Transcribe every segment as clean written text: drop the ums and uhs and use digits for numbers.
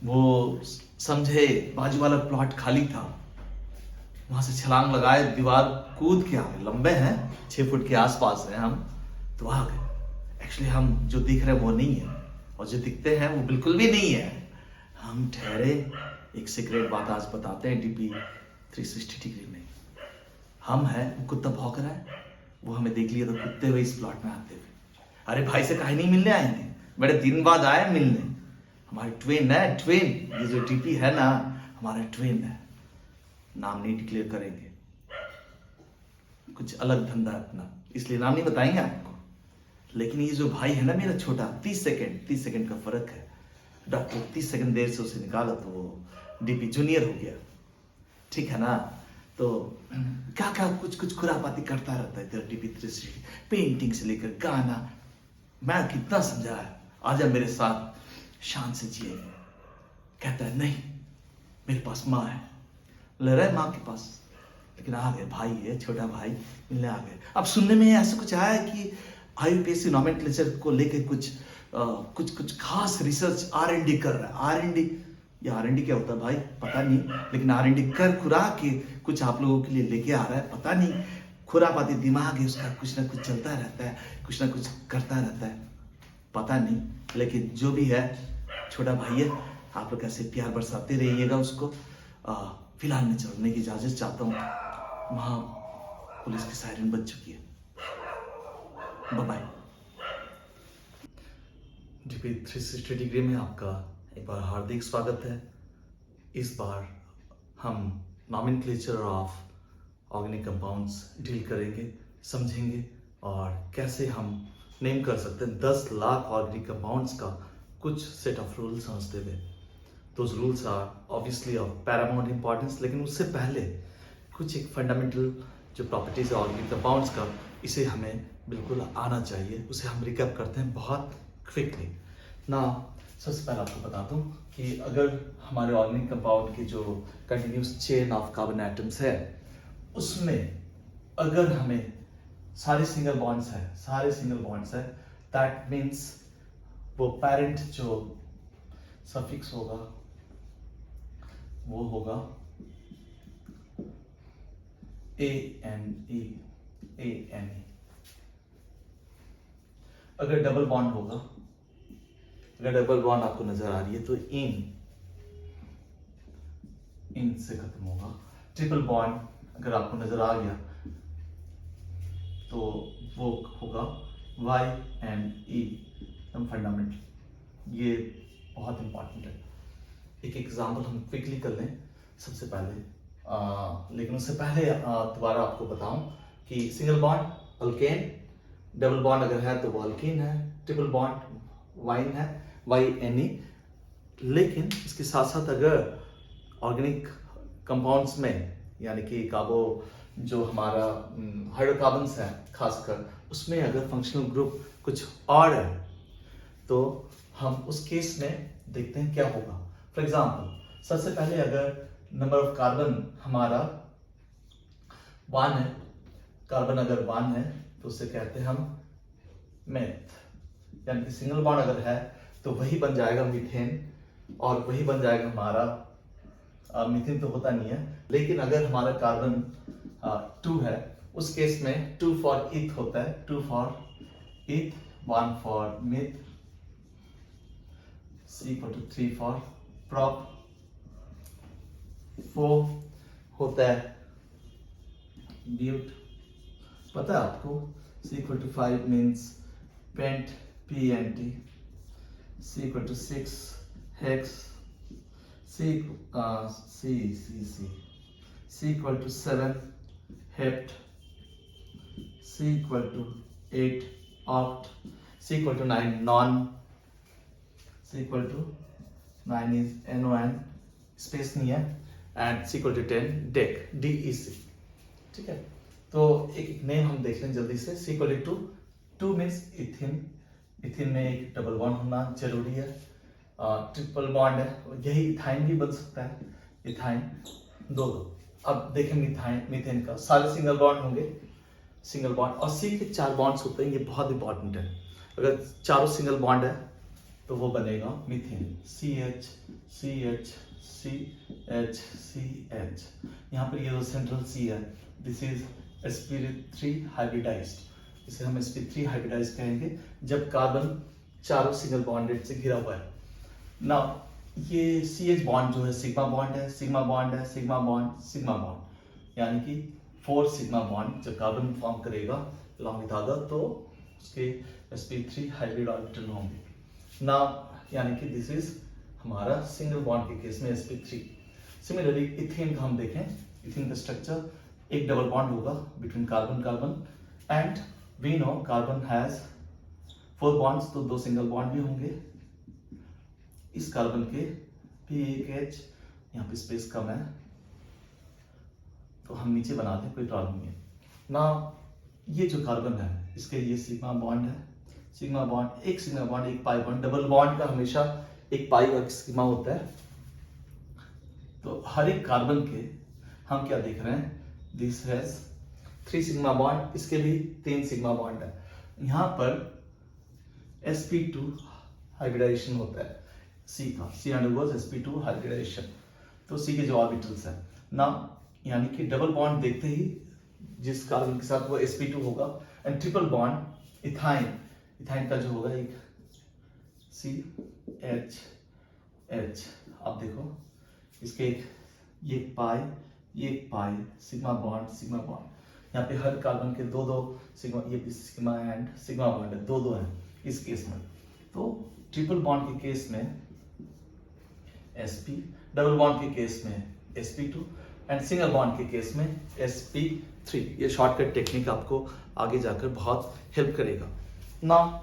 वो समझे बाजू वाला प्लॉट खाली था, वहां से छलांग लगाए, दीवार कूद के आ गए। लंबे हैं, 6 फुट के आसपास हैं हम, तो आ गए। एक्चुअली हम जो दिख रहे हैं वो नहीं है, और जो दिखते हैं वो बिल्कुल भी नहीं है। हम ठहरे, एक सीक्रेट बात आज बताते हैं डीपी 360 डिग्री में। हम हैं, वो कुत्ता भौंक रहा है, वो हमें देख लिया तो कुत्ते हुए इस प्लॉट में आते हुए, अरे भाई से काहे नहीं मिलने आएंगे, बड़े दिन बाद आए मिलने। हमारे ट्विन है, ट्विन, ये जो डीपी है ना, हमारा ट्विन है। नाम नहीं डिक्लेयर करेंगे, कुछ अलग धंधा है अपना, इसलिए नाम नहीं बताएंगे आपको। लेकिन ये जो भाई है ना मेरा छोटा, 30 सेकंड का फर्क है। डॉक्टर 30 सेकंड देर से उसे निकाला तो वो डीपी जूनियर हो गया, ठीक है ना। तो क्या क्या कुछ खुरापाती करता रहता है इधर डीपी 360, पेंटिंग से लेकर गाना। मैं कितना समझाया, आजा मेरे साथ शान से जिए। कहता है नहीं, मेरे पास माँ है। ले रहा है माँ के पास, लेकिन आ गए, भाई है, छोटा भाई, मिलने आ गए। अब सुनने में ऐसा कुछ आया है कि IUPAC नॉमेनक्लेचर को लेकर कुछ खास रिसर्च R&D कर रहा है। R&D, ये R&D क्या होता है भाई पता नहीं, लेकिन R&D कर खुरा के कुछ आप लोगों के लिए लेके आ रहा है। पता नहीं, खुरापाती दिमाग है उसका, कुछ ना कुछ चलता रहता है, कुछ ना कुछ करता रहता है, पता नहीं। लेकिन जो भी है, छोटा भाई है, आप लोग ऐसे प्यार बरसाते रहिएगा उसको। फिलहाल मैं चलने की इजाजत चाहता हूँ, वहां पुलिस की सायरन बज चुकी है। Bye bye. डीपी 360 डिग्री में आपका एक बार हार्दिक स्वागत है। इस बार हम nomenclature of organic compounds deal करेंगे, समझेंगे, और कैसे हम नेम कर सकते हैं 10 लाख ऑर्गेनिक कंपाउंड्स का कुछ सेट ऑफ रूल्स समझते हुए। Those rules are obviously of paramount importance, लेकिन उससे पहले कुछ एक फंडामेंटल जो प्रॉपर्टीज है ऑर्गेनिक कंपाउंड्स का, इसे हमें बिल्कुल आना चाहिए, उसे हम रिकैप करते हैं बहुत क्विकली ना। सबसे पहले आपको बता दूं कि अगर हमारे ऑर्गेनिक कंपाउंड की जो continuous chain of carbon atoms है, उसमें अगर हमें सारे सिंगल बॉन्ड्स है, दैट मीन्स वो पेरेंट जो सफिक्स होगा वो होगा ANE। अगर डबल बॉन्ड होगा, अगर डबल बॉन्ड आपको नजर आ रही है तो इन से खत्म होगा। ट्रिपल बॉन्ड अगर आपको नजर आ गया तो वो होगा YNE, एकदम फंडामेंटल। ये बहुत इंपॉर्टेंट है। एक एग्जाम्पल हम क्विकली कर लें सबसे पहले, लेकिन उससे पहले दोबारा आपको बताऊं कि single bond alkane, double bond अगर है तो वो अल्कीन है, ट्रिपल बॉन्ड वाइन है YNE। लेकिन इसके साथ साथ अगर ऑर्गेनिक कंपाउंड्स में, यानी कि कार्बो जो हमारा हाइड्रोकार्बन्स है खासकर, उसमें अगर फंक्शनल ग्रुप कुछ और है तो हम उस केस में देखते हैं क्या होगा। फॉर एग्जाम्पल, सबसे पहले अगर नंबर ऑफ कार्बन हमारा 1 है, कार्बन अगर 1 है तो उसे कहते हैं हम मेथ, यानी कि सिंगल बॉन्ड अगर है तो वही बन जाएगा मीथेन, और वही बन जाएगा हमारा मीथेन तो होता नहीं है, लेकिन अगर हमारा कार्बन 2 है, उस केस में 2 फॉर ईथ होता है, 2 for eth, 1 for meth, C=3 for prop, 4 होता है ब्यूट, पता है आपको। C=5 means pent, PNT, C=6 hex, C=7 hept, C=8 oct, C=9 non, C=9 is NON, space नहीं है, एंड C=10 डेक, DEC। ठीक है, तो एक नेम हम देख लें जल्दी से। C=2 मीन्स इथिन, इथिन में एक डबल बॉन्ड होना जरूरी है। ट्रिपल बॉन्ड है, यही इथाइन भी बन सकता है, इथाइन 2। अब देखें मीथेन का सारे सिंगल बॉन्ड होंगे, सिंगल बॉन्ड, और C के 4 बॉन्ड्स होते हैं, ये बहुत इंपॉर्टेंट है। अगर चारों सिंगल बॉन्ड है तो वो बनेगा मीथेन, CH CH यहाँ पर ये जो सेंट्रल C है, दिस इज sp3 हाइब्रिडाइज्ड। इसे हम sp3 हाइब्रिडाइज्ड कहेंगे जब कार्बन चारों सिंगल बॉन्डेड से घिरा हुआ है। ना ये CH बॉन्ड जो है सिग्मा बॉन्ड है, सिग्मा बॉन्ड है, सिग्मा बॉन्ड, सिग्मा बॉन्ड, यानी कि 4 सिग्मा बॉन्ड जब कार्बन फॉर्म करेगा अलॉन्ग विद अदर तो उसके sp3 हाइब्रिड ऑर्बिटल होंगे ना, यानी कि दिस इज हमारा सिंगल बॉन्ड के केस में sp3। सिमिलरली इथेन का हम देखें, इथेन का स्ट्रक्चर एक डबल बॉन्ड होगा between carbon carbon and we know carbon has 4 bonds, तो 2 सिंगल बॉन्ड भी होंगे। इस कार्बन के भी एक H, यहाँ पे स्पेस कम है तो हम नीचे बनाते हैं, कोई प्रॉब्लम नहीं है ना। ये जो कार्बन है इसके लिए सिग्मा बॉन्ड है, सिग्मा बॉन्ड, एक सिग्मा बॉन्ड, एक पाई बॉन्ड। डबल बॉन्ड का हमेशा एक पाई और सिग्मा होता है। तो हर एक कार्बन के हम क्या देख रहे हैं, दिस हैज 3 सिग्मा बॉन्ड, इसके भी 3 सिग्मा बॉन्ड है। यहाँ पर sp2 हाइब्रिडाइजेशन होता है C का, C अंडरगोज sp2 हाइब्रिडाइजेशन। तो C के जो ऑर्बिटल्स है ना, यानी कि डबल बॉन्ड देखते ही जिस कार्बन के साथ वो sp2 होगा and triple bond ethyne, ethyne का जो होगा एक CH। आप देखो इसके एक ये पाई, ये पाई, सिग्मा बॉन्ड, सिग्मा बॉन्ड। यहाँ पे हर कार्बन के 2-2 सिग्मा, ये भी सिग्मा एंड सिग्मा बॉन्ड है, 2-2 है इस केस में। तो ट्रिपल बॉन्ड के केस में sp, डबल बॉन्ड के केस में sp2 एंड सिंगल बॉन्ड के केस में sp3। ये शॉर्टकट टेक्निक आपको आगे जाकर बहुत हेल्प करेगा ना।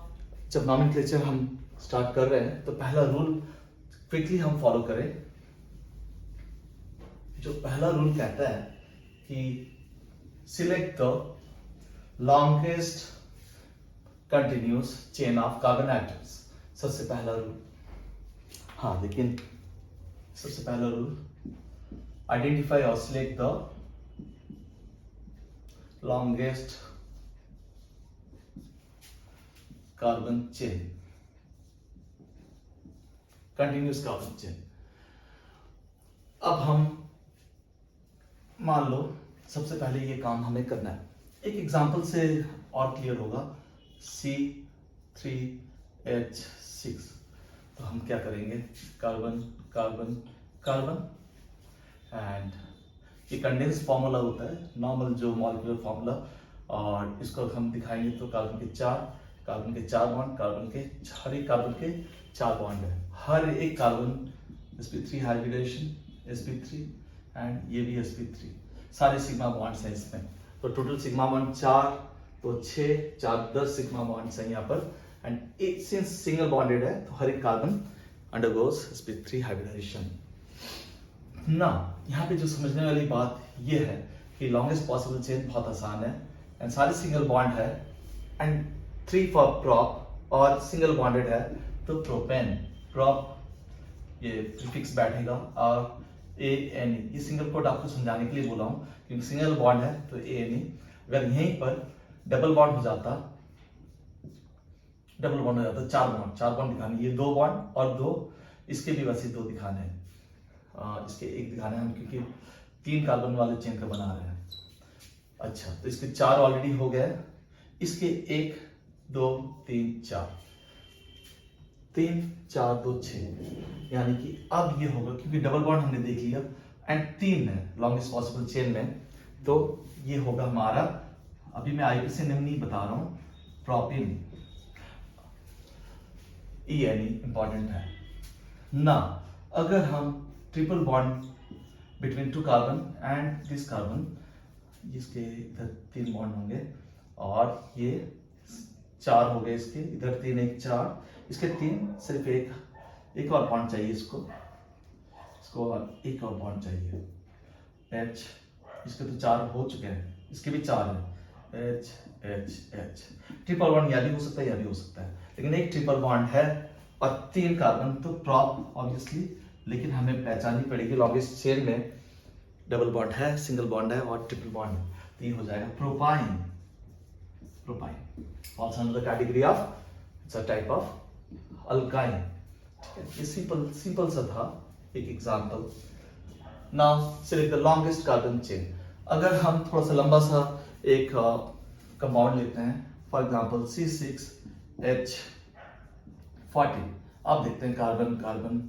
जब नॉमेनक्लेचर हम स्टार्ट कर रहे हैं तो पहला रूल क्विकली हम फॉलो करें। जो पहला रूल कहता है कि select the longest continuous chain of carbon atoms, सबसे पहला रूल। हाँ, लेकिन सबसे पहला रूल आइडेंटिफाई और select the longest carbon chain, continuous carbon chain. अब हम मान लो सबसे पहले ये काम हमें करना है, एक एग्जांपल से और क्लियर होगा। C3H6, तो हम क्या करेंगे, कार्बन कार्बन कार्बन एंड ये कंडेंस फॉर्मूला होता है, नॉर्मल जो मॉलिक्यूलर फॉर्मूला, और इसको हम दिखाएंगे तो कार्बन के 4 बॉन्ड, कार्बन के हर एक कार्बन के 4 बॉन्ड है, हर एक carbon sp3 hybridisation sp3 and ये भी sp3, सारे सिग्मा बॉन्ड्स हैं इसमें। तो टोटल सिग्मा बॉन्ड 4, तो 6 4 10 सिग्मा बॉन्ड्स हैं यहाँ पर। एंड सिंस सिंगल बॉन्डेड है तो हर एक कार्बन अंडरगोज sp3 हाइब्रिडाइजेशन ना। यहाँ पे जो समझने वाली बात ये है कि लॉन्गेस्ट पॉसिबल चेन बहुत आसान है एंड सारे सिंगल बॉन्ड है एंड 3 फॉर प्रॉप और सिंगल बॉन्डेड है तो प्रोपेन, प्रॉप ये प्रीफिक्स बैठेगा और ANE, ये सिंगल कोड आपको समझाने के लिए बोला हूँ क्योंकि सिंगल बॉन्ड है तो ANE। अगर यहीं पर डबल बॉन्ड हो जाता, 4 बॉन्ड दिखाने, ये 2 बॉन्ड और 2, इसके भी वैसे 2 दिखाने हैं, इसके 1 दिखाने हैं हम क्योंकि 3 कार्बन वाले चेन का बना रहे हैं। अच्छा, तो इसके 4 ऑलरेडी हो गए, इसके 1 2 3 4, 3 4 2 6, यानी कि अब ये होगा क्योंकि डबल बॉन्ड हमने देख लिया एंड 3 है लॉन्गेस्ट पॉसिबल चेन में, तो ये होगा हमारा, अभी मैं आईपी से नहीं बता रहा हूं, प्रोपिन, ENE इंपॉर्टेंट है ना। अगर हम triple bond between 2 carbon and this carbon, इसके इधर 3 बॉन्ड होंगे और ये 4 हो गए, इसके इधर 3 1 4, इसके 3, सिर्फ एक और बॉन्ड चाहिए, इसको और एक और बॉन्ड चाहिए H, इसके तो 4 हो चुके हैं, इसके भी 4 है H H H। Triple bond या भी हो सकता है या भी हो सकता है, लेकिन एक ट्रिपल बॉन्ड है और 3 कार्बन, तो प्रॉप ऑब्वियसली, लेकिन हमें पहचाननी पड़ेगी लॉन्गेस्ट चेन में डबल बॉन्ड है, सिंगल बॉन्ड है और ट्रिपल बॉन्ड है, तो ये हो जाएगा propyne. falls under the category of, it's a type of alkyne। ठीक है, ये सिंपल सा था, एक example. Now select the longest carbon chain. अगर हम थोड़ा सा लंबा सा एक कंपाउंड लेते हैं, फॉर एग्जांपल C6H40, आप देखते हैं carbon carbon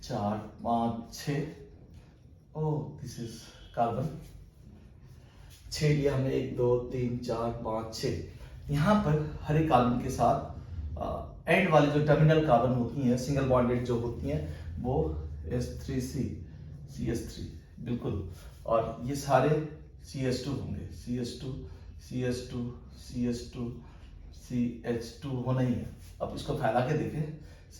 4 5 6, oh this is carbon 6 लिया हमने, 1 2 3 4 5 6। यहाँ पर हर एक कार्बन के साथ एंड वाले जो टर्मिनल कार्बन होती हैं, सिंगल बॉन्डेड जो होती हैं, वो S3C CS3 बिल्कुल, और ये सारे CS2 होंगे, CS2 CS2 CS2 CH2 होना ही है। अब इसको फैला के देखें, C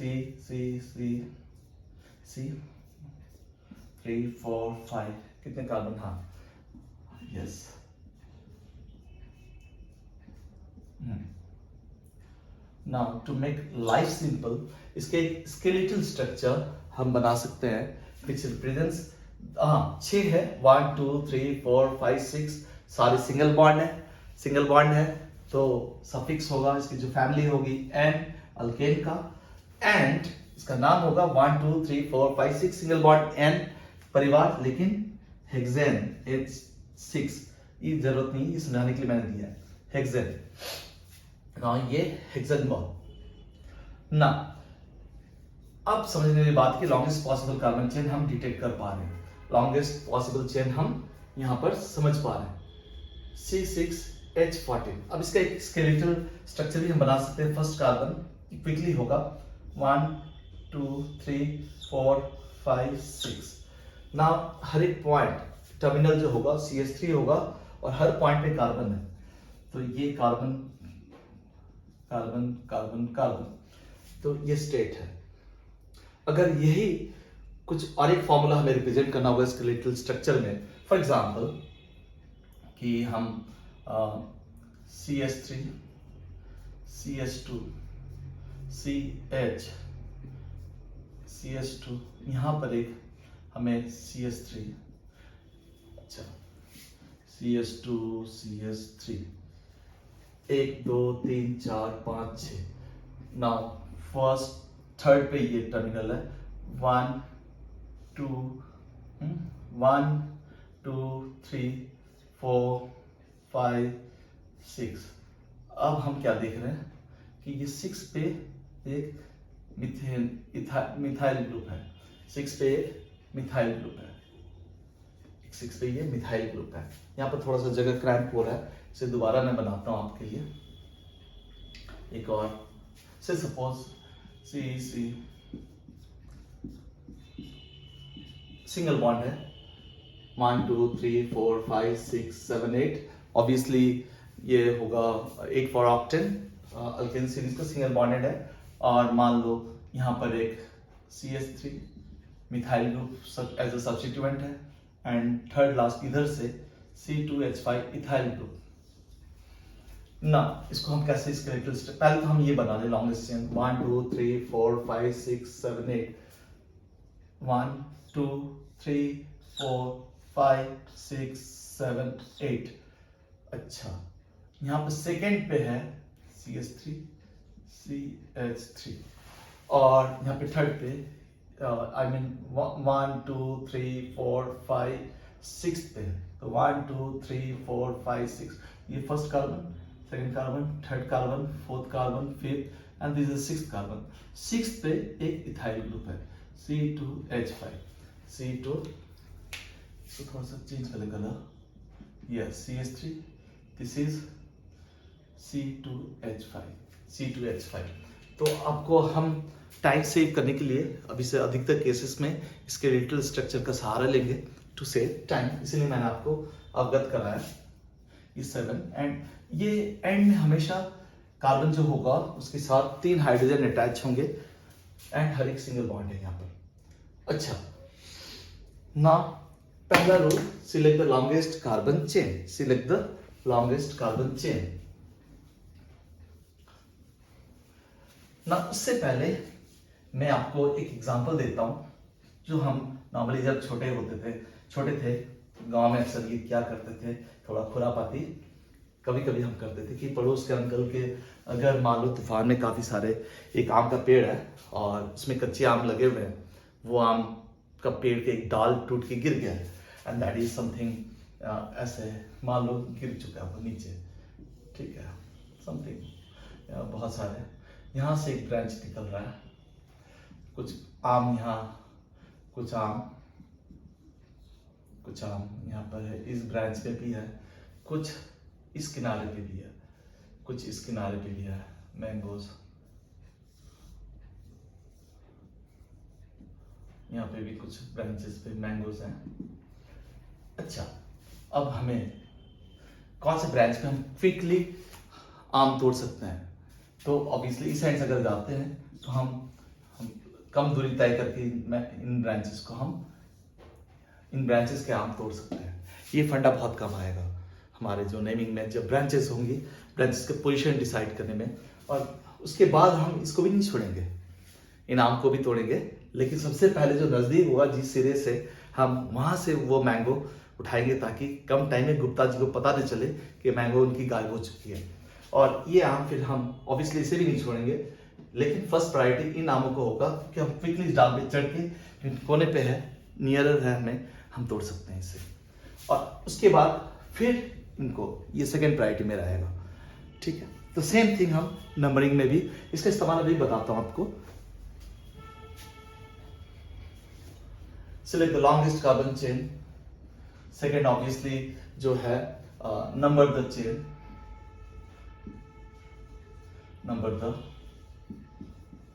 3 4 5, कितने कार्बन, हाँ yes. Now to make life simple, इसके एक स्केलेटल स्ट्रक्चर हम बना सकते हैं विच रिप्रेजेंट्स, हाँ 6 है, 1 2 3 4 5 6 सारे सिंगल बॉन्ड है, तो सफिक्स होगा, इसकी जो फैमिली होगी एन अल्केन का, एंड इसका नाम होगा 1 2 3 4 5 6 सिंगल बॉन्ड एन परिवार, लेकिन हेक्सेन H6, ये जरूरत नहीं, ये समझाने के लिए मैंने दिया है हेक्सेन। ना ये हेक्सेन बॉन्ड ना, अब समझने वाली बात की लॉन्गेस्ट पॉसिबल कार्बन चेन हम डिटेक्ट कर पा रहे हैं, लॉन्गेस्ट पॉसिबल चेन हम यहां पर समझ पा रहे हैं, C6H14। अब इसका एक स्केलेटल स्ट्रक्चर भी हम बना सकते हैं। फर्स्ट कार्बन क्विकली होगा 1 2 3 4 5 6। ना हर एक पॉइंट टर्मिनल जो होगा CS3 होगा, और हर पॉइंट पे कार्बन है, तो ये कार्बन कार्बन कार्बन कार्बन, तो ये स्टेट है। अगर यही कुछ और एक फॉर्मूला हमें रिप्रेजेंट करना होगा स्केलेटल स्ट्रक्चर में, फॉर एग्जांपल कि हम CS3 CS2 CH CS2, यहां पर एक हमें CS3, अच्छा CS2 CS3, 1 2 3 4 5 6। Now first third पे ये टर्मिनल है, 1 2 3 4 5 6। अब हम क्या देख रहे हैं कि ये 6 पे एक मिथाइल ग्रुप है, 6 पे एक मिथाइल ग्रुप है, 6 पे ये मिथाइल ग्रुप है। यहाँ पर थोड़ा सा जगह क्रैम्प हो रहा है, इसे दोबारा मैं बनाता हूँ आपके लिए। एक और से सपोज सी सिंगल बॉन्ड है, 1 2 3 4 5 6 7 8, ऑब्वियसली ये होगा 8 फॉर ऑक्टेन, अल्केन सीरीज का सिंगल बॉन्डेड है। और मान लो यहाँ पर एक CH3 methyl group as a substituent है, एंड थर्ड लास्ट इधर से C2H5 इथाइल ग्रुप। ना इसको हम कैसे स्केलेटल स्ट्रक्चर, पहले तो हम ये बना ले लॉन्गेस्ट चेन, 1 2 3 4 5 6 7 8, 1 2 3 4 5 6 7 8। अच्छा, यहाँ पर सेकेंड पे है CS3 CH3, और यहाँ पे थर्ड पे I mean 1 2 3 4 5 6 पे है, तो 1 2 3 4 5 6, ये first carbon, second carbon, third carbon, fourth carbon, fifth, and this is sixth carbon. Sixth पे एक इथाइल ग्रुप है C2H5, C2, तो थोड़ा सा चेंज कर colour, yes CH3, this is C2H5। तो आपको हम टाइम सेव करने के लिए अभी से अधिकतर केसेस में स्केलेटल स्ट्रक्चर का सहारा लेंगे टू सेव टाइम, इसलिए मैंने आपको अवगत कराया ये 7, एंड ये एंड में हमेशा कार्बन जो होगा उसके साथ 3 हाइड्रोजन अटैच होंगे, एंड हर एक सिंगल बॉन्ड है यहाँ पर। अच्छा, ना पहला rule, select the longest carbon chain, select the longest carbon chain. ना उससे पहले मैं आपको एक एग्जांपल देता हूं, जो हम नॉर्मली जब छोटे थे गांव में अक्सर ये क्या करते थे, थोड़ा खुरापाती कभी कभी हम करते थे कि पड़ोस के अंकल के अगर मान लो तूफान में काफी सारे, एक आम का पेड़ है और उसमें कच्चे आम लगे हुए हैं, वो आम का पेड़ के एक डाल टूट के गिर गया है, एंड दैट इज समथिंग, ऐसे मान लो गिर चुका है वो नीचे, ठीक है, समथिंग बहुत सारे, यहाँ से एक ब्रांच निकल रहा है, कुछ आम यहाँ, कुछ आम यहाँ पर है, इस ब्रांच पे भी है, कुछ इस किनारे पे भी है, कुछ इस किनारे पे भी है, मैंगोज यहाँ पे भी कुछ ब्रांचेस पे मैंगोज हैं। अच्छा, अब हमें कौन से ब्रांच पे हम क्विकली आम तोड़ सकते हैं? तो ऑब्वियसली इस साइड से अगर जाते हैं तो हम कम दूरी तय करके इन ब्रांचेस के आम तोड़ सकते हैं। ये फंडा बहुत कम आएगा हमारे जो नेमिंग में, जब ब्रांचेस होंगी, ब्रांचेस के पोजीशन डिसाइड करने में, और उसके बाद हम इसको भी नहीं छोड़ेंगे, इन आम को भी तोड़ेंगे, लेकिन सबसे पहले जो नजदीक होगा जिस सिरे से, हम वहां से वो मैंगो उठाएंगे, ताकि कम टाइम में गुप्ता जी को पता नहीं चले कि मैंगो उनकी गायब हो चुकी है। और ये आम फिर हम ऑब्वियसली इसे भी नहीं छोड़ेंगे, लेकिन फर्स्ट प्रायोरिटी इन आमों को होगा कि हम क्विकली इस डाल पे चढ़ के, कोने पे है, नियरर है हमें, हम तोड़ सकते हैं इसे, और उसके बाद फिर इनको, ये सेकेंड प्रायोरिटी में रहेगा, ठीक है। तो सेम थिंग हम नंबरिंग में भी इसका इस्तेमाल अभी बताता हूं आपको। Select the longest carbon chain. Second, obviously, जो है number the chain.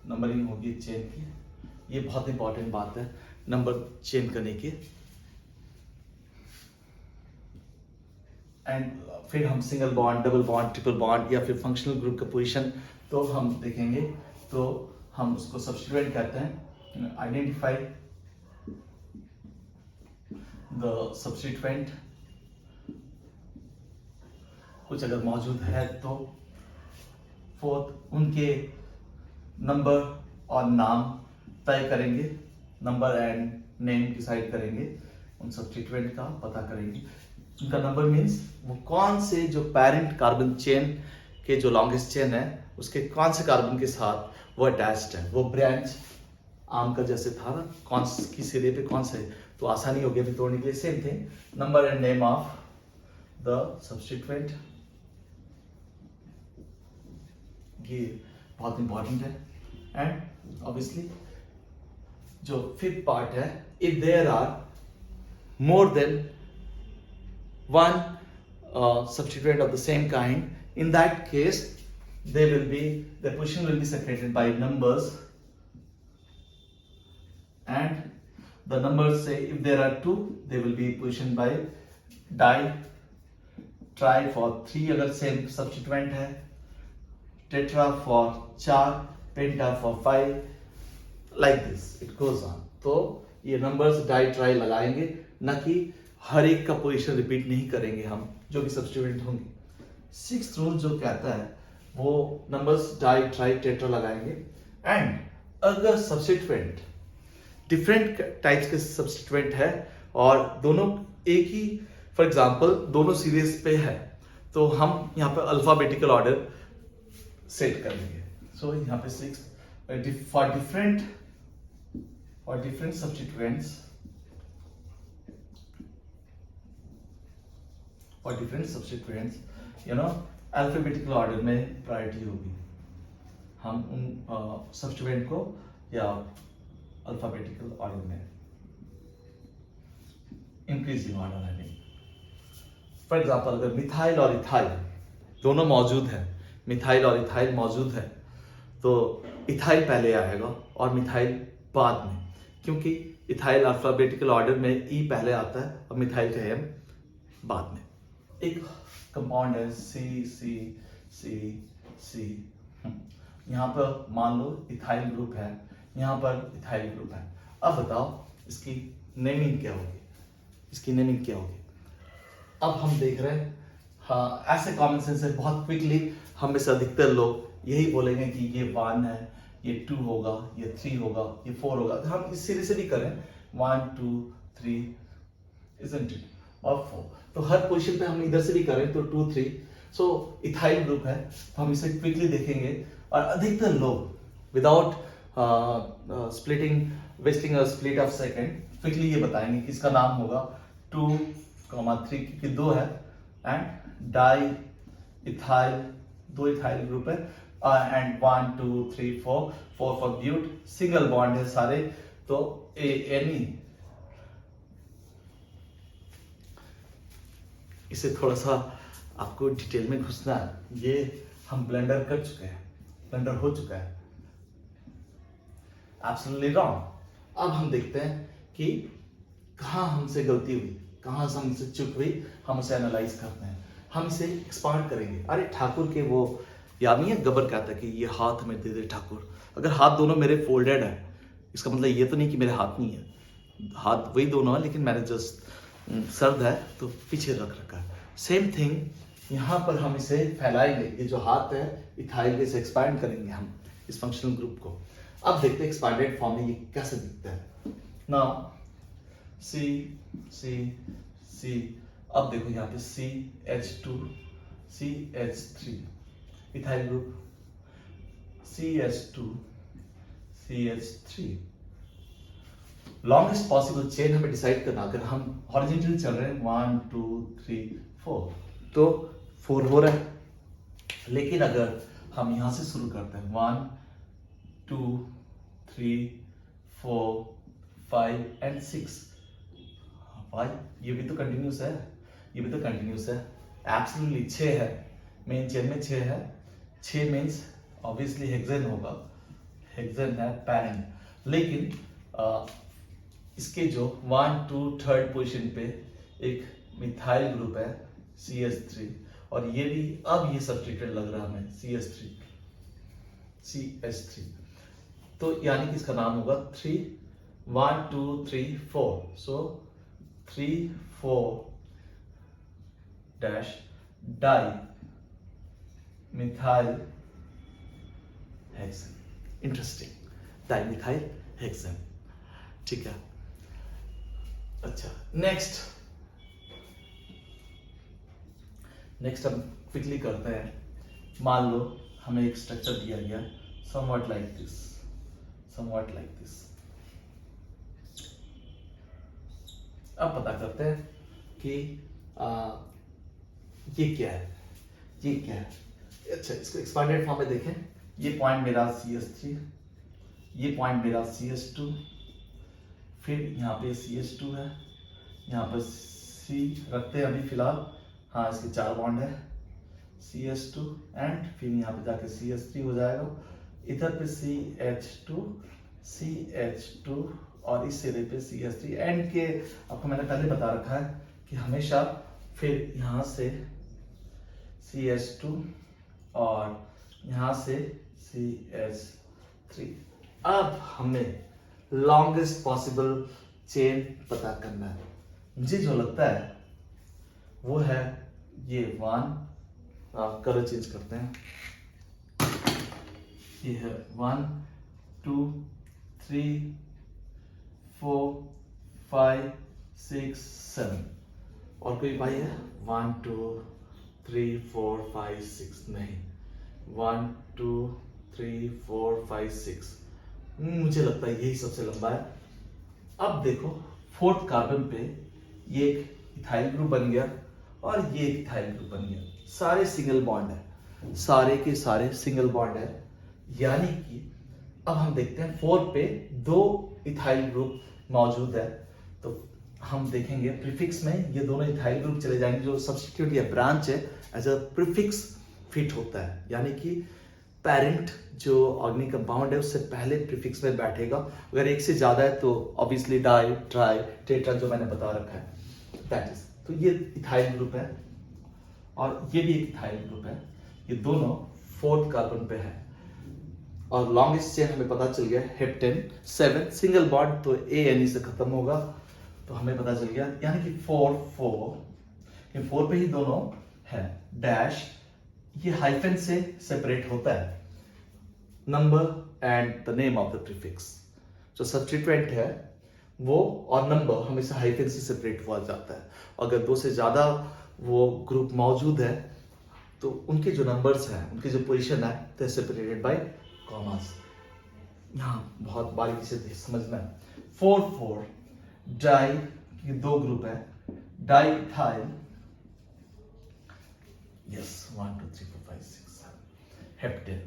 नंबरिंग होगी चेन की, ये बहुत इंपॉर्टेंट बात है नंबर चेन करने की। एंड फिर हम single bond, double bond, triple bond या फिर फंक्शनल ग्रुप का पोजीशन तो हम देखेंगे, तो हम उसको सब्स्टिट्यूएंट कहते हैं। आइडेंटिफाई द सब्स्टिट्यूएंट, कुछ अगर मौजूद है तो। फोर्थ, उनके नंबर और नाम तय करेंगे, नंबर एंड नेम डिसाइड करेंगे, उन सब्स्टिट्यूएंट का पता करेंगे। उनका नंबर मीन्स वो कौन से, जो पेरेंट कार्बन चेन के जो लॉन्गेस्ट चेन है उसके कौन से कार्बन के साथ वो अटैच्ड है, वो ब्रांच आम का जैसे था ना, कौन की सिरे पे कौन से, तो आसानी होगी अभी तोड़ने के लिए। Same thing, number and name of the substituent, ये बहुत इंपॉर्टेंट है। एंड ऑब्वियसली जो फिफ्थ पार्ट है, if there are more than one substituent of the same kind, in that case the position will be separated by numbers, and the numbers say if there are 2 they will be positioned by di, tri for 3 अगर same substituent है, tetra for 4, penta for 5, like this it goes on। तो ये numbers di tri लगाएंगे, न कि हर एक का position repeat नहीं करेंगे हम, जो भी सब्स्टिट्यूएंट होंगे। सिक्स्थ रूल जो कहता है वो नंबर्स डाई ट्राई टेट्रा लगाएंगे, एंड अगर सब्स्टिट्यूएंट डिफरेंट टाइप्स के सब्स्टिट्यूएंट है और दोनों एक ही, फॉर एग्जांपल दोनों सीरीज पे है, तो हम यहाँ पे अल्फाबेटिकल ऑर्डर सेट कर लेंगे। सो यहाँ पे 6 फॉर डिफरेंट सब्स्टिट्यूएंट्स, और डिफरेंट सब्स्टिट्यूएंट्स, अल्फाबेटिकल ऑर्डर में प्रायोरिटी होगी, हम उन सब्स्टिट्यूएंट को या अल्फाबेटिकल ऑर्डर में, इंक्रीजिंग ऑर्डर है। फॉर एग्जांपल अगर मिथाइल और इथाइल दोनों मौजूद है, मिथाइल और इथाइल मौजूद है, तो इथाइल पहले आएगा और मिथाइल बाद में, क्योंकि इथाइल अल्फाबेटिकल ऑर्डर में ई पहले आता है और मिथाइल का एम बाद में। एक कंपाउंड है सी सी सी सी, यहाँ पर मान लो इथाइल ग्रुप है, यहाँ पर इथाइल ग्रुप है। अब बताओ इसकी नेमिंग क्या होगी, इसकी नेमिंग क्या होगी? अब हम देख रहे हैं, हाँ ऐसे कॉमन सेंस है, बहुत क्विकली हम में से अधिकतर लोग यही बोलेंगे कि ये 1 है, ये 2 होगा, ये 3 होगा, ये 4 होगा। तो हम इस सिरे से भी करें 1 2 3 isn't it? और 4, तो हर पोजीशन पे हम इधर से भी करें तो 2 3, सो इथाइल ग्रुप है, तो हम इसे क्विकली देखेंगे। और अधिकतर लोग without splitting wasting a split of second, quickly ये बताएंगे कि इसका नाम होगा 2,3 क्योंकि 2 है, and di ethyl, 2 ethyl group है, and 1 2 3 4 for but, single bond है सारे, तो एनी। इसे थोड़ा सा आपको डिटेल में घुसना है, ये हम ब्लेंडर कर चुके हैं, ब्लेंडर हो चुका है, एब्सोल्युटली रॉन्ग। अब हम देखते हैं कि कहाँ हमसे गलती हुई, कहाँ से हमसे चूक हुई, हम उसे एनालाइज करते हैं, हम इसे एक्सपांड करेंगे। अरे ठाकुर के वो याद नहीं है, गब्बर कहता है कि ये हाथ हमें दे दे ठाकुर। अगर हाथ दोनों मेरे फोल्डेड है, इसका मतलब ये तो नहीं कि मेरे हाथ नहीं है, हाथ वही दोनों है, लेकिन मैंने जस्ट सर्द है तो पीछे रख रखा है। सेम थिंग यहाँ पर हम इसे फैलाएंगे, ये जो हाथ है इथाइल, इसे एक्सपैंड करेंगे हम इस फंक्शनल ग्रुप को। अब देखते हैं एक्सपैंडेड फॉर्म में ये कैसे दिखता है। नाउ सी सी सी, अब देखो यहाँ पे CH2 CH3 ethyl group, CH2 CH3। Longest possible chain हमें डिसाइड करना, अगर हम हॉरिजॉन्टली चल रहे हैं 1 2 3 4 तो 4 हो रहा है, लेकिन अगर हम यहां से शुरू करते हैं 1 2 3 4 5 एंड 6, भाई ये भी तो कंटिन्यूस है, ये भी तो कंटिन्यूस है, एब्सोल्युटली 6 है, मेन चेन में 6 है, 6 मीन्स ऑब्वियसली हेक्सेन होगा, हेक्सेन है पैरेंट। लेकिन इसके जो 1 2 3rd पोजीशन पे एक मिथाइल ग्रुप है CH3, और ये भी अब ये सब्स्टिट्यूटेड लग रहा है हमें CH3, तो यानी कि इसका नाम होगा 1 2 3 4, सो 3 4 dash di methyl hexane. Interesting, di methyl hexane, ठीक है। अच्छा, नेक्स्ट हम क्विकली करते हैं। मान लो हमें एक स्ट्रक्चर दिया गया समवट लाइक दिस, अब पता करते हैं कि ये क्या है, अच्छा इसको एक्सपांडेड फॉर्म में देखें, ये पॉइंट मेरा CH3, ये पॉइंट मेरा CH2, फिर यहाँ पे CH2 है, यहाँ पर C रखते हैं अभी फिलहाल, हाँ इसके 4 बॉन्ड है, CH2 एंड फिर यहाँ पे जाके CH3 हो जाएगा, इधर पे CH2 और इस सिरे पे CH3 एंड के, आपको मैंने पहले बता रखा है कि हमेशा फिर यहाँ से CH2 और यहाँ से CH3। अब हमें लॉन्गेस्ट पॉसिबल चेन पता करना है, मुझे जो लगता है वो है ये 1, कलर चेंज करते हैं, ये है 1 2 3 4 5 6 7, और कोई भाई है 1 2 3 4 5 6, नहीं 1 2 3 4 5 6, मुझे लगता है यही सबसे लंबा है। अब देखो 4th कार्बन पे ये एक इथाइल ग्रुप बन गया और ये एक इथाइल ग्रुप बन गया, सारे सिंगल बॉन्ड है, सारे के सारे सिंगल बॉन्ड है, यानी कि अब हम देखते हैं 4 पे 2 इथाइल ग्रुप मौजूद है, तो हम देखेंगे प्रीफिक्स में ये दोनों इथाइल ग्रुप चले जाएंगे, जो सब्स्टिट्यूट या ब्रांच है एज अ प्रीफिक्स फिट होता है, यानी कि पेरेंट जो ऑर्गेनिक कंपाउंड है उससे पहले प्रीफिक्स में बैठेगा। अगर एक से ज्यादा है तो ऑब्वियसली डाई ट्राई टेट्रा जो मैंने बता रखा है, दैट इज, तो ये इथाइल ग्रुप है और ये भी एक इथाइल ग्रुप है, ये दोनों 4th कार्बन पे है, और लॉन्गेस्ट चेन हमें पता चल गया हेप्टेन 7 सिंगल बॉन्ड, तो ANE से खत्म होगा, तो हमें पता चल गया, यानी कि 4 पे ही दोनों है, डैश ये हाइफन से सेपरेट होता है, number and the name of the prefix, जो सब्स्टिट्यूएंट है वो और नंबर हमेशा हाइफन से सेपरेट हुआ जाता है, अगर 2 से ज्यादा वो ग्रुप मौजूद है तो उनके जो नंबर्स हैं, उनकी जो पोजीशन है, दे सेपरेटेड बाय कॉमास। हाँ बहुत बारीकी से समझना है। 4 डाई, ये 2 ग्रुप है, di ethyl, yes 1 2 3 4 5 6 7 heptane.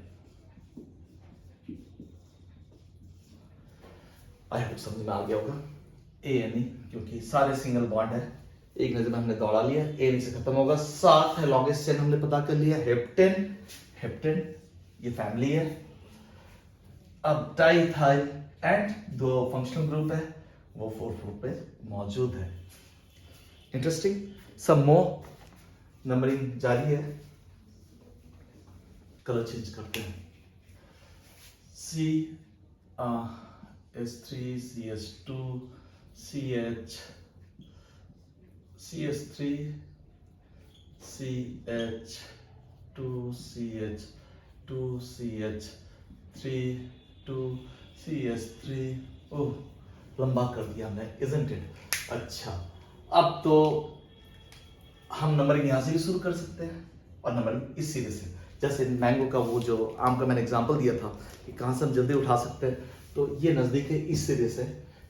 I hope समझ में आ गया होगा। ANE क्योंकि सारे सिंगल बॉन्ड है, एक नजर में हमने दौड़ा लिया, ANE से खत्म होगा। साथ है लॉन्गेस्ट चेन हमने पता कर लिया, हेप्टेन। हेप्टेन ये फैमिली है। अब डाइथाइल एंड 2 फंक्शनल ग्रुप है, वो 4 पे मौजूद है। इंटरेस्टिंग। सम मोर नंबरिंग जारी है, कलर चेंज करते हैं। CH3 CH2 CH CH3 CH2 CH2 CH3 2 CH3। ओह लंबा कर दिया हमने, isn't it? अच्छा, अब तो हम नंबरिंग यहां से भी शुरू कर सकते हैं और नंबरिंग इस सीधे से, जैसे मैंगो का वो जो आम का मैंने एग्जांपल दिया था कि कहां से हम जल्दी उठा सकते हैं, तो ये नजदीक है इस सिरे से।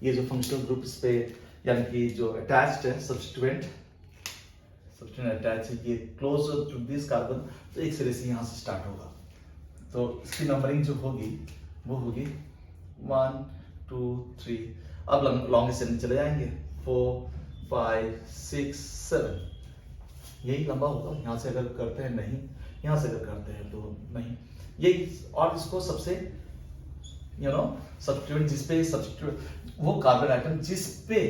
ये जो फंक्शनल ग्रुप इस पे यानी कि जो अटैच्ड है सब्स्टिट्यूएंट अटैच है, ये क्लोज टू दिस कार्बन, तो एक सिरे से यहाँ से स्टार्ट होगा। तो इसकी नंबरिंग जो होगी वो होगी 1 2 3। अब लॉन्गेस्ट चेन चले जाएंगे 4 5 6 7, यही लंबा होगा। यहाँ से अगर करते हैं नहीं, यहाँ से अगर करते हैं तो नहीं, यही। और इसको सबसे सब्स्टिट्यूएंट जिसपे सब्स्टिट्यूएंट वो कार्बन आइटम जिसपे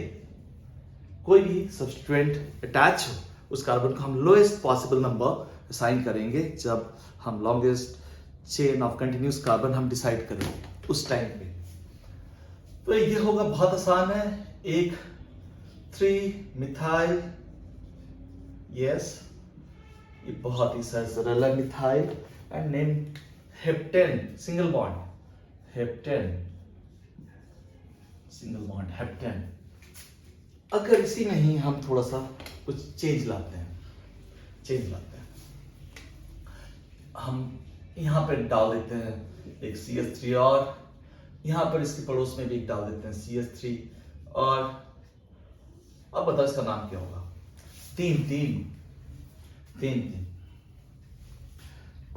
कोई भी सब्स्टिट्यूएंट अटैच हो, उस कार्बन को हम लोएस्ट पॉसिबल नंबर असाइन करेंगे जब हम longest chain of continuous carbon हम डिसाइड करेंगे उस टाइम पे। तो ये होगा, बहुत आसान है। एक 3 मिथाइल, यस ये बहुत ही सरल methyl and name heptane, single bond heptane, single bond heptane. अगर इसी में ही हम थोड़ा सा कुछ चेंज लाते हैं, हम यहां पर डाल देते हैं एक CH3 और यहां पर इसके पड़ोस में भी एक डाल देते हैं CH3 और अब बताओ इसका नाम क्या होगा? 3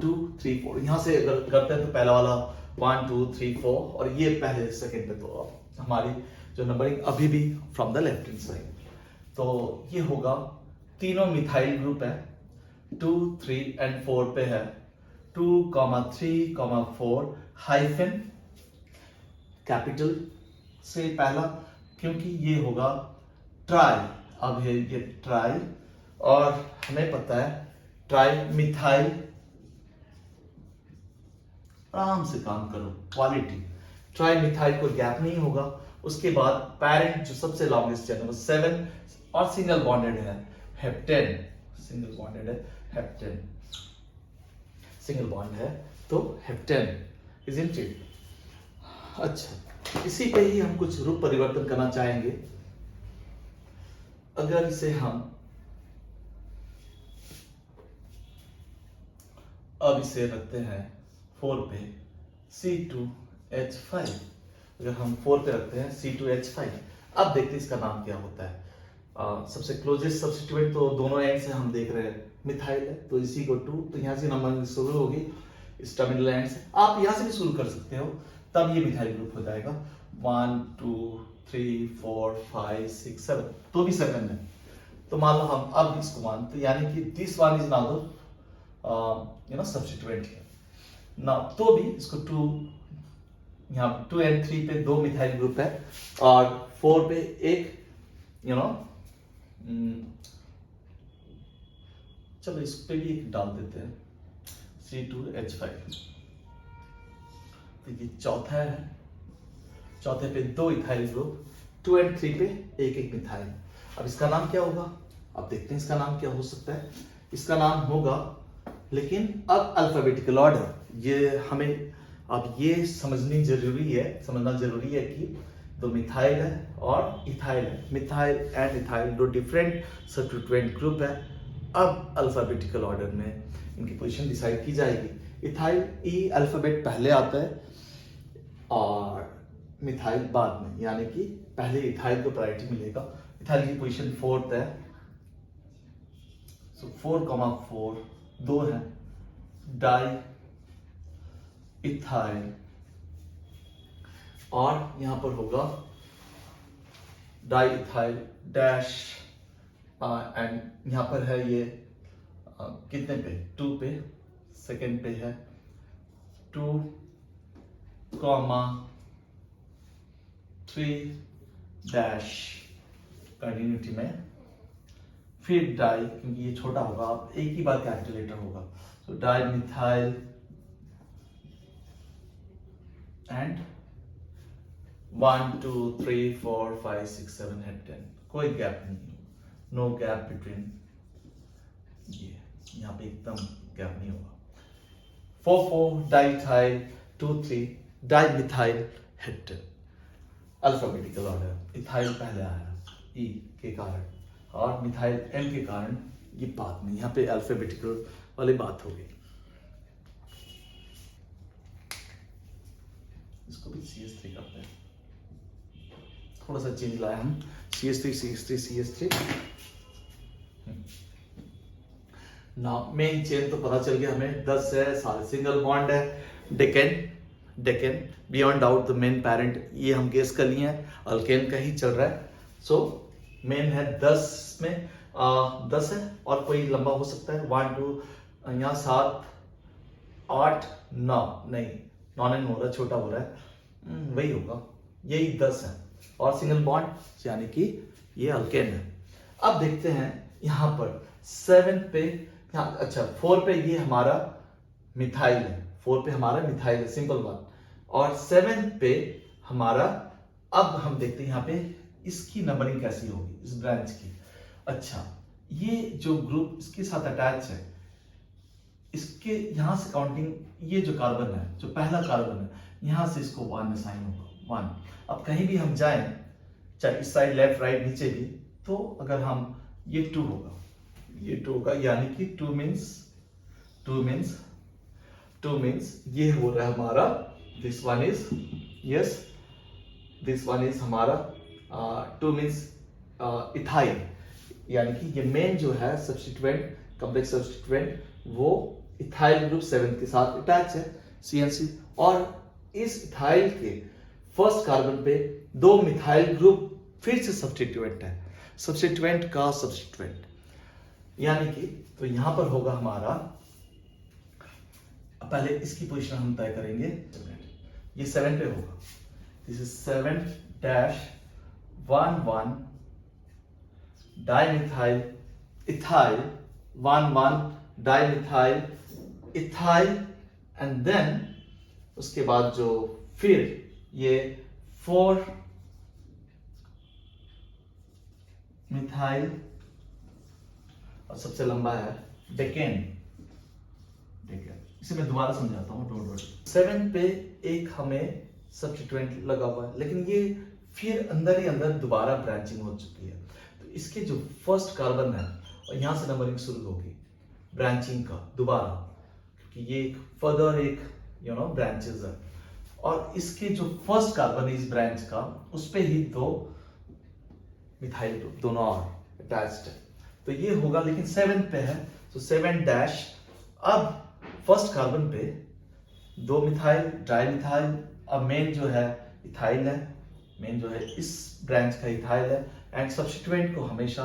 2 3 4। यहां से अगर करते हैं तो पहला वाला 1 2 3 4 और ये पहले सेकंड पे, तो हमारी जो नंबरिंग अभी भी from the left hand side, तो ये होगा तीनों मिथाइल ग्रुप है, 2 3 एंड 4 पे है, 2 3 4 हाइफन कैपिटल से पहला, क्योंकि ये होगा ट्राई। अब है ये ट्राई और हमें पता है ट्राई मिथाइल, आराम से काम करो, क्वालिटी। ट्राई मिथाइल को गैप नहीं होगा। उसके बाद पेरेंट जो सबसे लॉन्गेस्ट चेन है वो 7 और सिंगल बॉन्डेड है हेप्टेन, सिंगल बॉन्डेड है हेप्टेन, सिंगल बॉन्ड है तो हेप्टेन, इजंट इट? अच्छा, इसी पे ही हम कुछ रूप परिवर्तन करना चाहेंगे। अगर इसे हम अब इसे रखते हैं 4 पे C2H5, अगर हम 4 पे रखते हैं C2H5, अब देखते हैं इसका नाम क्या होता है। सबसे क्लोजेस्ट सब्स्टिट्यूएंट तो दोनों एंड से हम देख रहे हैं मिथाइल है, तो इसी को 2, तो यहाँ से नंबर शुरू होगी इस टर्मिनल एंड से। आप यहाँ से भी शुरू कर सकते हो, तब ये मिथाइल ग्रुप हो जाएगा 1 2 3 4 5 6 7, तो भी 7 है। तो मान लो हम अब इसको मानते, यानी कि this one is now substituent ना, तो भी इसको 2, यहाँ 2 एंड 3 पे 2 मिथाइल ग्रुप है और 4 पे एक चलो इस पे भी एक डाल देते हैं C2H5। तो ये चौथा है, चौथे पे 2 इथाइल ग्रुप, 2 एंड 3 पे एक एक मिथाइल। अब इसका नाम क्या होगा? अब देखते हैं इसका नाम क्या हो सकता है। इसका नाम होगा, लेकिन अब अल्फाबेटिकल ऑर्डर, ये हमें अब ये समझना जरूरी है कि दो मिथाइल है और इथाइल है, मिथाइल एंड इथाइल दो डिफरेंट सब्स्टिट्यूएंट ग्रुप है। अब अल्फाबेटिकल ऑर्डर में इनकी पोजीशन डिसाइड की जाएगी। इथाइल ई अल्फाबेट पहले आता है और मिथाइल बाद में, यानी कि पहले इथाइल को प्रायोरिटी मिलेगा। इथाइल की पोजीशन 4th है, सो 4,4 दो है डाई इथाइल, और यहां पर होगा डाई इथाइल डैश, एंड यहां पर है ये कितने पे 2 पे, सेकेंड पे है 2,3 डैश कंटिन्यूटी में, फिर डाई, क्योंकि ये छोटा होगा आप एक ही बार कैपिटल लेटर होगा, तो डाई मिथाइल एंड 1 2 3 4 5 6 7 8 10, कोई गैप नहीं, नो गैप बिटवीन, ये यहाँ पे एकदम गैप नहीं होगा। 4 diethyl 2 3 dimethyl heptane, alphabetical order, ethyl पहले आया ई के कारण और मिथाइल एम के कारण, ये बात नहीं, यहाँ पे अल्फाबेटिकल वाली बात हो गई। इसको भी CH3 करते हैं, थोड़ा सा चेंज लाया हम, CH3 CH3 CH3। ना मेन चेन तो पता चल गया हमें, 10 है, सारे सिंगल बॉन्ड है, decane beyond doubt the main parent, ये हम गेस कर लिए हैं, अल्केन का ही चल रहा है। सो मेन है 10 में 10 है, और कोई लंबा हो सकता है 1 2, यहाँ 7 8 9, नहीं 9 हो रहा है, छोटा हो रहा है, वही होगा, यही 10 है, और सिंगल बॉन्ड यानी कि ये अल्केन है। अब देखते हैं यहाँ पर 7 पे, अच्छा 4 पे ये हमारा मिथाइल है, 4 पे हमारा मिथाइल है, सिंपल बात, और 7 पे हमारा, अब हम देखते हैं यहाँ पे इसकी नंबरिंग कैसी होगी इस ब्रांच की। अच्छा, ये जो ग्रुप इसके साथ अटैच है, इसके यहां से काउंटिंग, ये जो कार्बन है, जो पहला कार्बन है, यहां से इसको 1 असाइन होगा, 1। अब कहीं भी हम जाएं, चाहे इस साइड लेफ्ट राइट नीचे भी, तो अगर हम, ये 2 होगा, ये 2 होगा, यानी कि 2 मीन्स ये हो रहा है हमारा, this one is, yes this one is हमारा 2 मीन्स इथाइल, यानी कि ये मेन जो है सब्स्टिट्यूएंट, कॉम्प्लेक्स सब्स्टिट्यूएंट, वो इथाइल ग्रुप 7 के साथ अटैच है, CNC, और इस इथाइल के फर्स्ट कार्बन पे 2 मिथाइल ग्रुप फिर से सब्स्टिट्यूएंट है, सब्स्टिट्यूएंट का सब्स्टिट्यूएंट, यानी कि तो यहां पर होगा हमारा, पहले इसकी पोजीशन हम तय करेंगे, ये 7 पे होगा, this is 7 dash 1 1 dimethyl ethyl, 1 1 dimethyl ethyl, and then उसके बाद जो फिर ये 4 मिथाइल, और सबसे लंबा है डेकेन, इसे मैं दोबारा समझाता हूँ, डोंट वरी। 7 पे एक हमें सब्स्टिट्यूएंट लगा हुआ है, लेकिन ये फिर अंदर ही अंदर दोबारा ब्रांचिंग हो चुकी है, तो इसके जो फर्स्ट कार्बन है, और यहां से नंबरिंग शुरू होगी ब्रांचिंग का दोबारा, क्योंकि ये एक फर्दर एक ब्रांचेस है, और इसके जो फर्स्ट कार्बन है इस ब्रांच का, उस पे ही 2 मिथाइल ग्रुप दोनों और अटैच्ड है, तो ये होगा, लेकिन 7 पे है, तो 7 डैश, अब फर्स्ट कार्बन पे 2 मिथाइल डाइमिथाइल, अब मेन जो है इथाइल है, मेन जो है इस ब्रांच का इथाइल है, एंड सब्स्टिट्यूएंट को हमेशा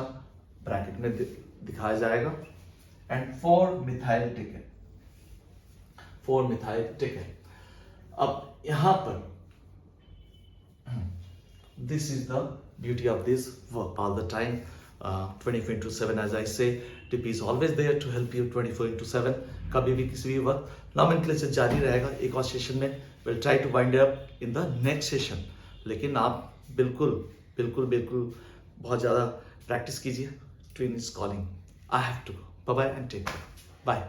ब्रैकेट में दिखाया जाएगा, and 4 methyl ticket, 4 methyl ticket. अब यहां पर this is the beauty of this work all the time, 24/7, as I say, TP is always there to help you 24/7, कभी भी किसी भी वक्त। नॉमेनक्लेचर जारी रहेगा एक और सेशन में, will try to wind up in the next session, लेकिन आप बिल्कुल बहुत ज़्यादा प्रैक्टिस कीजिए। Twin is calling, I have to go, bye bye and take care, bye.